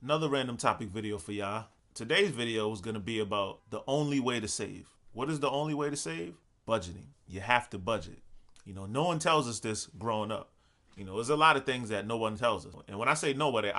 Another random topic video for y'all. Today's video is going to be about the only way to save. What is the only way to save? Budgeting. You have to budget. No one tells us this growing up. There's a lot of things that no one tells us. And when I say nobody,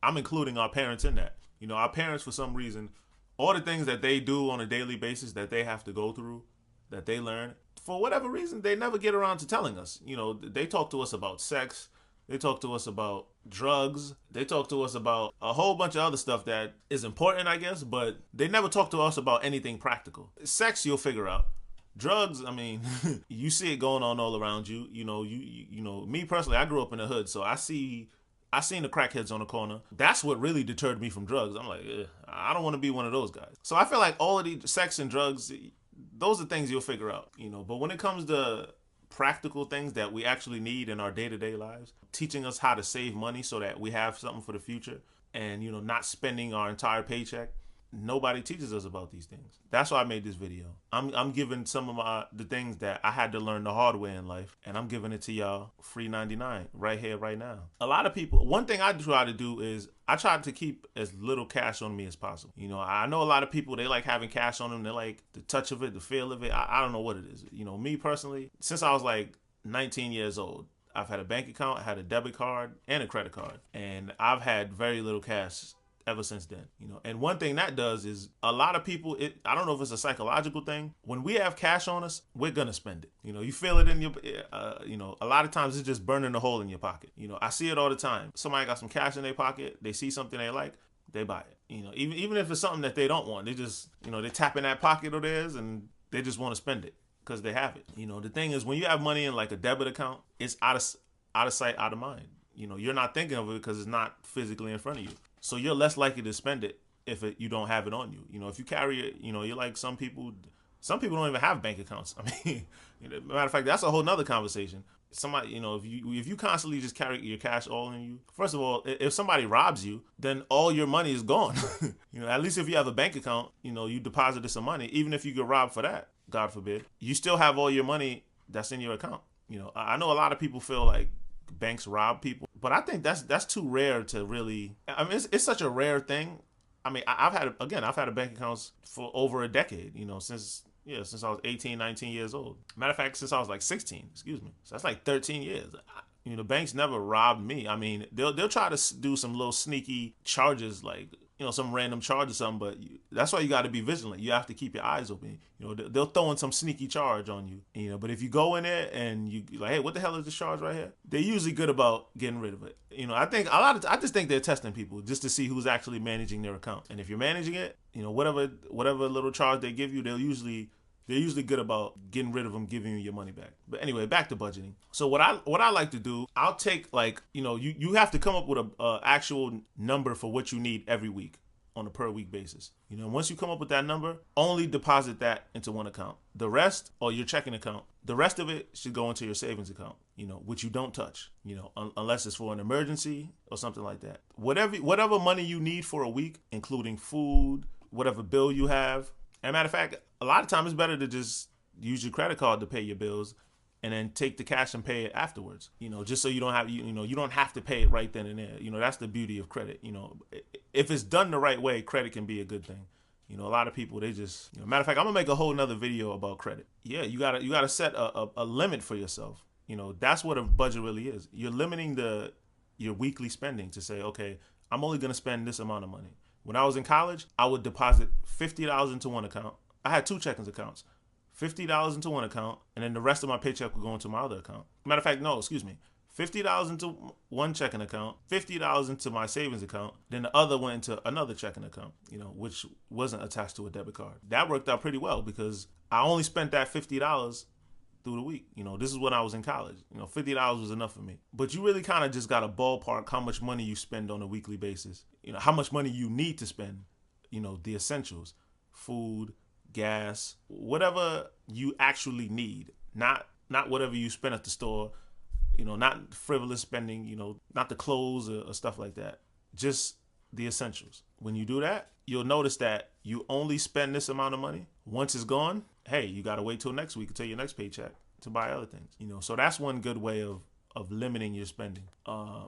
I'm including our parents in that. Our parents, for some reason, all the things that they do on a daily basis that they have to go through, that they learn, for whatever reason, they never get around to telling us. They talk to us about sex. They talk to us about drugs. They talk to us about a whole bunch of other stuff that is important, I guess, but they never talk to us about anything practical. Sex, you'll figure out. Drugs, I mean, you see it going on all around you. Me personally, I grew up in the hood, so I seen the crackheads on the corner. That's what really deterred me from drugs. I'm like, I don't want to be one of those guys. So I feel like all of these sex and drugs, those are things you'll figure out. But when it comes to practical things that we actually need in our day-to-day lives, teaching us how to save money so that we have something for the future, and not spending our entire paycheck, nobody teaches us about these things. That's why I made this video. I'm giving some of the things that I had to learn the hard way in life, and I'm giving it to y'all free 99 right here, right now. A lot of people, one thing I try to do is I try to keep as little cash on me as possible. I know a lot of people, they like having cash on them. They like the touch of it, the feel of it. I don't know what it is. Me personally, since I was like 19 years old, I've had a bank account, I had a debit card, and a credit card, and I've had very little cash ever since then. And one thing that does is a lot of people, I don't know if it's a psychological thing, when we have cash on us, we're gonna spend it. You feel it in your a lot of times it's just burning a hole in your pocket. I see it all the time. Somebody got some cash in their pocket, they see something they like, they buy it. Even if it's something that they don't want, they just they tap in that pocket of theirs and they just want to spend it because they have it. The thing is, when you have money in like a debit account, it's out of sight, out of mind. You're not thinking of it because it's not physically in front of you. So you're less likely to spend it if you don't have it on you. If you carry it, you're like some people don't even have bank accounts. I mean, matter of fact, that's a whole nother conversation. Somebody, if you constantly just carry your cash all in you, first of all, if somebody robs you, then all your money is gone. At least if you have a bank account, you deposited some money, even if you get robbed for that, God forbid, you still have all your money that's in your account. I know a lot of people feel like banks rob people, but I think that's too rare to really. I mean, it's such a rare thing. I mean, I've had a bank accounts for over a decade. Since I was 18, 19 years old. Matter of fact, since I was like 16. Excuse me. So that's like 13 years. The banks never robbed me. I mean, they'll try to do some little sneaky charges, like some random charge or something. But that's why you got to be vigilant. You have to keep your eyes open. They'll throw in some sneaky charge on you. But if you go in there and you're like, hey, what the hell is this charge right here? They're usually good about getting rid of it. I think I just think they're testing people just to see who's actually managing their account. And if you're managing it, whatever little charge they give you, they're usually good about getting rid of them, giving you your money back. But anyway, back to budgeting. So what I like to do, I'll take like, you have to come up with a actual number for what you need every week on a per week basis. Once you come up with that number, only deposit that into one account. The rest, or your checking account, the rest of it should go into your savings account, which you don't touch, unless it's for an emergency or something like that. Whatever money you need for a week, including food, whatever bill you have. And matter of fact, a lot of times it's better to just use your credit card to pay your bills and then take the cash and pay it afterwards, just so you don't have to pay it right then and there. That's the beauty of credit. If it's done the right way, credit can be a good thing. A lot of people, they just, matter of fact, I'm gonna make a whole nother video about credit. Yeah, you gotta set a limit for yourself. That's what a budget really is. You're limiting your weekly spending to say, okay, I'm only gonna spend this amount of money. When I was in college, I would deposit $50 into one account. I had two checking accounts. $50 into one account, and then the rest of my paycheck would go into my other account. Matter of fact, no, excuse me. $50 into one checking account, $50 into my savings account, then the other went into another checking account, which wasn't attached to a debit card. That worked out pretty well because I only spent that $50 through the week. This is when I was in college. $50 was enough for me. But you really kind of just got to ballpark how much money you spend on a weekly basis. How much money you need to spend, the essentials, food, gas, whatever you actually need, not whatever you spend at the store, not frivolous spending, not the clothes or stuff like that, just the essentials. When you do that, you'll notice that you only spend this amount of money. Once it's gone, hey, you got to wait till next week, until your next paycheck to buy other things. So that's one good way of limiting your spending.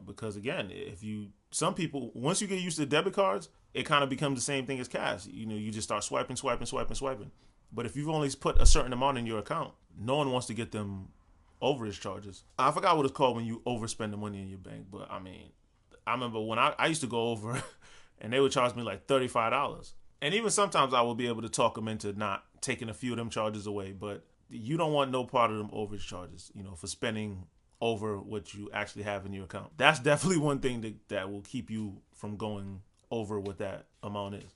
Because again, if you some people, once you get used to debit cards, it kind of becomes the same thing as cash. You know, you just start swiping, swiping, swiping, swiping. But if you've only put a certain amount in your account, no one wants to get them overage charges. I forgot what it's called when you overspend the money in your bank, but I mean, I remember when I used to go over and they would charge me like $35. And even sometimes I would be able to talk them into not taking a few of them charges away, but you don't want no part of them overage charges, you know, for spending over what you actually have in your account. That's definitely one thing that will keep you from going over what that amount is.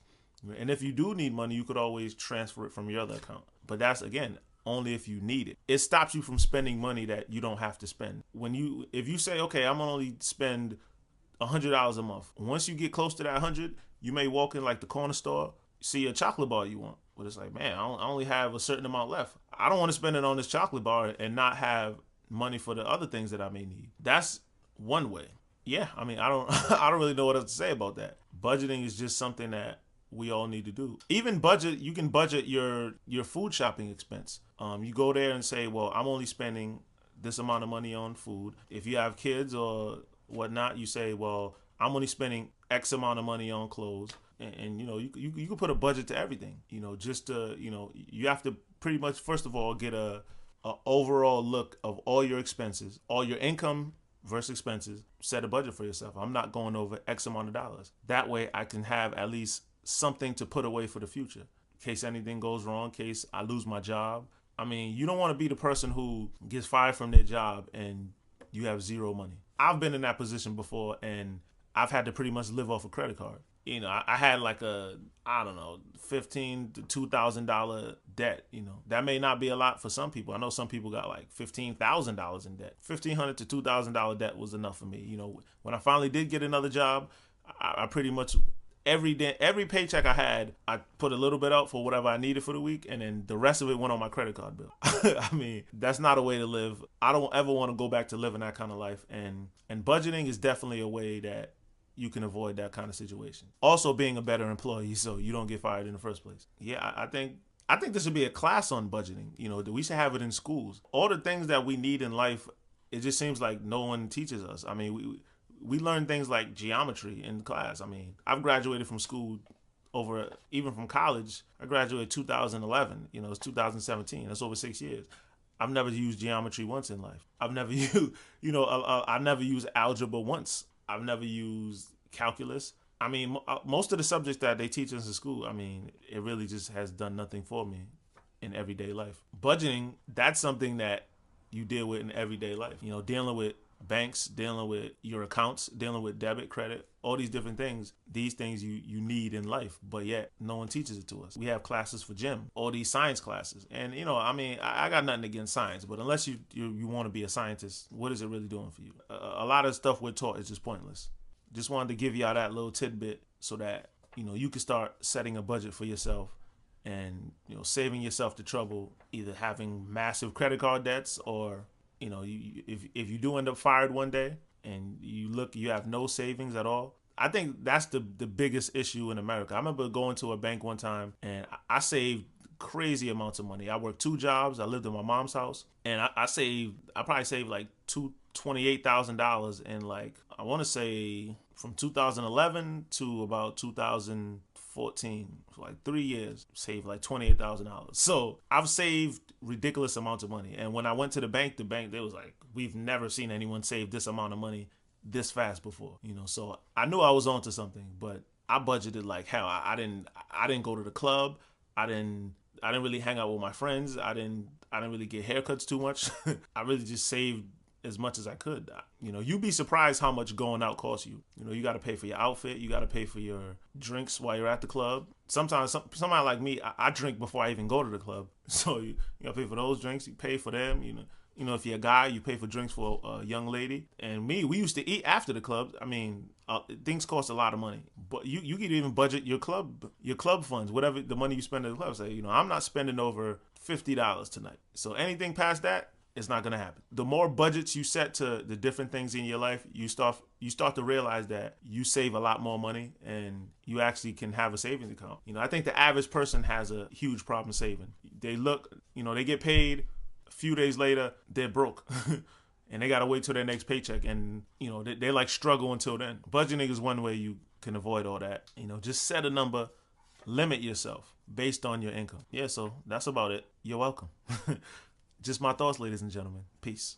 And if you do need money, you could always transfer it from your other account. But that's, again, only if you need it. It stops you from spending money that you don't have to spend. If you say, okay, I'm gonna only spend $100 a month. Once you get close to that 100, you may walk in like the corner store, see a chocolate bar you want. But it's like, man, I only have a certain amount left. I don't want to spend it on this chocolate bar and not have money for the other things that I may need. That's one way. Yeah, I mean, I don't I don't really know what else to say about that. Budgeting is just something that we all need to do. Even budget, you can budget your food shopping expense. You go there and say, well, I'm only spending this amount of money on food. If you have kids or whatnot, you say, well, I'm only spending X amount of money on clothes. And you know, you can put a budget to everything. You know, just to, you know, you have to pretty much, first of all, get a overall look of all your expenses, all your income versus expenses. Set a budget for yourself. I'm not going over X amount of dollars. That way I can have at least something to put away for the future in case anything goes wrong, in case I lose my job. I mean, you don't want to be the person who gets fired from their job and you have zero money. I've been in that position before, and I've had to pretty much live off a credit card. You know, I had like $1,500 to $2,000 debt. You know, that may not be a lot for some people. I know some people got like $15,000 in debt. $1,500 to $2,000 debt was enough for me. You know, when I finally did get another job, I pretty much every paycheck I had, I put a little bit out for whatever I needed for the week, and then the rest of it went on my credit card bill. I mean, that's not a way to live. I don't ever want to go back to living that kind of life. And budgeting is definitely a way that you can avoid that kind of situation. Also, being a better employee so you don't get fired in the first place. Yeah, I think there should be a class on budgeting. You know, we should have it in schools. All the things that we need in life, it just seems like no one teaches us. I mean, we learn things like geometry in class. I mean, I've graduated from school even from college. I graduated 2011. You know, it's 2017. That's over 6 years. I've never used geometry once in life. I've never used, I never used algebra once. I've never used calculus. I mean, most of the subjects that they teach us in school, I mean, it really just has done nothing for me in everyday life. Budgeting, that's something that you deal with in everyday life. You know, dealing with banks, dealing with your accounts, dealing with debit, credit, all these different things. These things you need in life, but yet no one teaches it to us. We have classes for gym, all these science classes. And, you know, I mean, I got nothing against science, but unless you want to be a scientist, what is it really doing for you? A lot of stuff we're taught is just pointless. Just wanted to give y'all that little tidbit so that, you know, you can start setting a budget for yourself and, you know, saving yourself the trouble, either having massive credit card debts or, you know, if you do end up fired one day and you have no savings at all. I think that's the biggest issue in America. I remember going to a bank one time and I saved crazy amounts of money. I worked 2 jobs. I lived in my mom's house, and I probably saved like $28,000 in, like, I want to say from 2011 to about 2014, for like 3 years, saved like $28,000. So I've saved ridiculous amounts of money. And when I went to the bank, they was like, we've never seen anyone save this amount of money this fast before. You know, so I knew I was onto something, but I budgeted like hell. I didn't go to the club. I didn't really hang out with my friends. I didn't really get haircuts too much. I really just saved as much as I could. You know, you'd be surprised how much going out costs you. You know, you got to pay for your outfit. You got to pay for your drinks while you're at the club. Sometimes somebody like me, I drink before I even go to the club. So you got to pay for those drinks. You pay for them. You know, if you're a guy, you pay for drinks for a young lady. And me, we used to eat after the club. I mean, things cost a lot of money. But you could even budget your club funds, whatever the money you spend at the club. Say, you know, I'm not spending over $50 tonight. So anything past that, it's not going to happen. The more budgets you set to the different things in your life, you start to realize that you save a lot more money and you actually can have a savings account. You know, I think the average person has a huge problem saving. They get paid, a few days later, they're broke. and they gotta wait till their next paycheck, and you know they like struggle until then. Budgeting is one way you can avoid all that. You know, just set a number, limit yourself based on your income. Yeah, so that's about it. You're welcome. Just my thoughts, ladies and gentlemen. Peace.